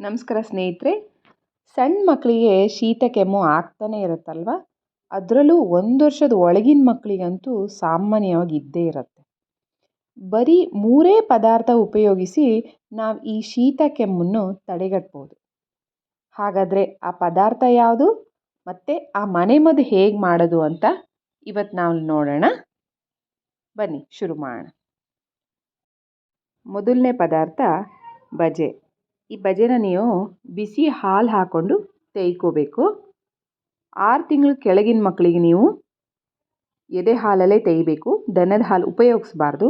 ನಮಸ್ಕಾರ ಸ್ನೇಹಿತರೆ. ಸಣ್ಣ ಮಕ್ಕಳಿಗೆ ಶೀತ ಕೆಮ್ಮು ಆಗ್ತಾನೆ ಇರುತ್ತಲ್ವ. ಅದರಲ್ಲೂ 1 ವರ್ಷದ ಒಳಗಿನ ಮಕ್ಕಳಿಗಂತೂ ಸಾಮಾನ್ಯವಾಗಿ ಇದ್ದೇ ಇರುತ್ತೆ. ಬರೀ 3 ಪದಾರ್ಥ ಉಪಯೋಗಿಸಿ ನಾವು ಈ ಶೀತ ಕೆಮ್ಮನ್ನು ತಡೆಗಟ್ಬೋದು. ಹಾಗಾದರೆ ಆ ಪದಾರ್ಥ ಯಾವುದು ಮತ್ತು ಆ ಮನೆಮದ್ದು ಹೇಗೆ ಮಾಡೋದು ಅಂತ ಇವತ್ತು ನಾವು ನೋಡೋಣ. ಬನ್ನಿ ಶುರು ಮಾಡೋಣ. ಮೊದಲನೇ ಪದಾರ್ಥ ಬಜೆ. ಈ ಬಜೆನ ನೀವು ಬಿಸಿ ಹಾಲು ಹಾಕ್ಕೊಂಡು ತೇಯ್ಕೋಬೇಕು. 6 ತಿಂಗಳು ಕೆಳಗಿನ ಮಕ್ಕಳಿಗೆ ನೀವು ಎದೆ ಹಾಲಲ್ಲೇ ತೇಯ್ಬೇಕು, ದನದ ಹಾಲು ಉಪಯೋಗಿಸಬಾರ್ದು.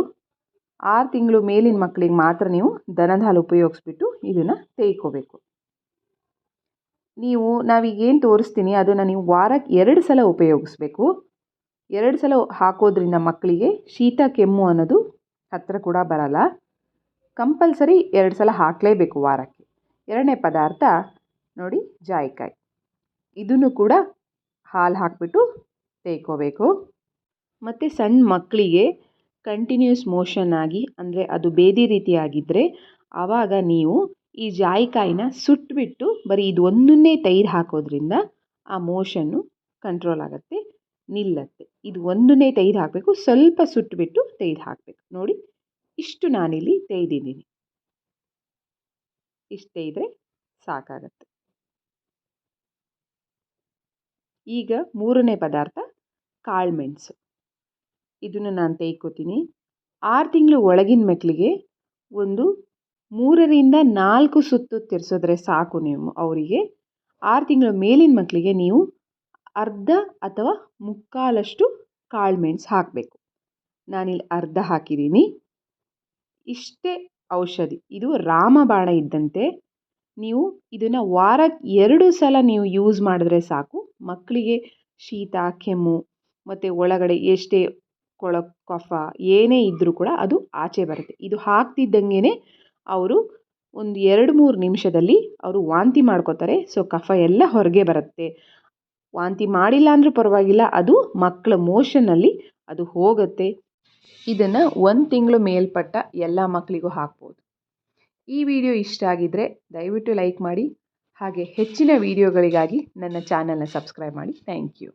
6 ತಿಂಗಳು ಮೇಲಿನ ಮಕ್ಕಳಿಗೆ ಮಾತ್ರ ನೀವು ದನದ ಹಾಲು ಉಪಯೋಗಿಸ್ಬಿಟ್ಟು ಇದನ್ನು ತೇಯ್ಕೋಬೇಕು. ನಾವೀಗೇನು ತೋರಿಸ್ತೀನಿ ಅದನ್ನು ನೀವು ವಾರಕ್ಕೆ 2 ಸಲ ಉಪಯೋಗಿಸ್ಬೇಕು. 2 ಸಲ ಹಾಕೋದ್ರಿಂದ ಮಕ್ಕಳಿಗೆ ಶೀತ ಕೆಮ್ಮು ಅನ್ನೋದು ಹತ್ತಿರ ಕೂಡ ಬರಲ್ಲ. ಕಂಪಲ್ಸರಿ 2 ಸಲ ಹಾಕಲೇಬೇಕು ವಾರಕ್ಕೆ. ಎರಡನೇ ಪದಾರ್ಥ ನೋಡಿ, ಜಾಯಿಕಾಯಿ. ಇದನ್ನು ಕೂಡ ಹಾಲು ಹಾಕಿಬಿಟ್ಟು ತೇಯ್ಕೋಬೇಕು. ಮತ್ತು ಸಣ್ಣ ಮಕ್ಕಳಿಗೆ ಕಂಟಿನ್ಯೂಸ್ ಮೋಷನ್ ಆಗಿ, ಅಂದರೆ ಅದು ಬೇದಿ ರೀತಿ ಆಗಿದ್ದರೆ ಆವಾಗ ನೀವು ಈ ಜಾಯಿಕಾಯಿನ ಸುಟ್ಟುಬಿಟ್ಟು ಬರೀ ಇದು ಒಂದನ್ನೇ ತೆಗೆದು ಹಾಕೋದ್ರಿಂದ ಆ ಮೋಷನ್ನು ಕಂಟ್ರೋಲ್ ಆಗುತ್ತೆ, ನಿಲ್ಲತ್ತೆ. ಇದು ಒಂದನ್ನೇ ತೆಗೆದು ಹಾಕಬೇಕು, ಸ್ವಲ್ಪ ಸುಟ್ಟುಬಿಟ್ಟು ತೆಗೆದು ಹಾಕಬೇಕು. ನೋಡಿ, ಇಷ್ಟು ನಾನಿಲ್ಲಿ ತೆಗೆದಿದ್ದೀನಿ. ಇಷ್ಟು ತೆಗೆದ್ರೆ ಸಾಕಾಗತ್ತೆ. ಈಗ ಮೂರನೇ ಪದಾರ್ಥ ಕಾಳುಮೆಣಸು. ಇದನ್ನು ನಾನು ತೆಯ್ಕೋತೀನಿ. 6 ತಿಂಗಳು ಒಳಗಿನ ಮಕ್ಕಳಿಗೆ ಒಂದು 3 ರಿಂದ 4 ಸುತ್ತು ತಿರ್ಸಿದ್ರೆ ಸಾಕು ನೀವು ಅವರಿಗೆ. 6 ತಿಂಗಳ ಮೇಲಿನ ಮಕ್ಕಳಿಗೆ ನೀವು ಅರ್ಧ ಅಥವಾ ಮುಕ್ಕಾಲಷ್ಟು ಕಾಳುಮೆಣಸು ಹಾಕಬೇಕು. ನಾನಿಲ್ಲಿ ಅರ್ಧ ಹಾಕಿದ್ದೀನಿ. ಇಷ್ಟೇ ಔಷಧಿ. ಇದು ರಾಮಬಾಣ ಇದ್ದಂತೆ. ನೀವು ಇದನ್ನು ವಾರಕ್ಕೆ 2 ಸಲ ನೀವು ಯೂಸ್ ಮಾಡಿದ್ರೆ ಸಾಕು. ಮಕ್ಕಳಿಗೆ ಶೀತ ಕೆಮ್ಮು ಮತ್ತು ಒಳಗಡೆ ಎಷ್ಟೇ ಕಫ ಏನೇ ಇದ್ದರೂ ಕೂಡ ಅದು ಆಚೆ ಬರುತ್ತೆ. ಇದು ಹಾಕ್ತಿದ್ದಂಗೆ ಅವರು ಒಂದು 2-3 ನಿಮಿಷದಲ್ಲಿ ಅವರು ವಾಂತಿ ಮಾಡ್ಕೋತಾರೆ. ಸೊ ಕಫ ಎಲ್ಲ ಹೊರಗೆ ಬರುತ್ತೆ. ವಾಂತಿ ಮಾಡಿಲ್ಲ ಅಂದರೂ ಪರವಾಗಿಲ್ಲ, ಅದು ಮಕ್ಕಳ ಮೋಷನ್ನಲ್ಲಿ ಅದು ಹೋಗುತ್ತೆ. ಇದನ್ನು 1 ತಿಂಗಳು ಮೇಲ್ಪಟ್ಟ ಎಲ್ಲ ಮಕ್ಕಳಿಗೂ ಹಾಕ್ಬೋದು. ಈ ವಿಡಿಯೋ ಇಷ್ಟ ಆಗಿದ್ದರೆ ದಯವಿಟ್ಟು ಲೈಕ್ ಮಾಡಿ. ಹಾಗೆ ಹೆಚ್ಚಿನ ವಿಡಿಯೋಗಳಿಗಾಗಿ ನನ್ನ ಚಾನಲ್ನ ಸಬ್ಸ್ಕ್ರೈಬ್ ಮಾಡಿ. Thank you.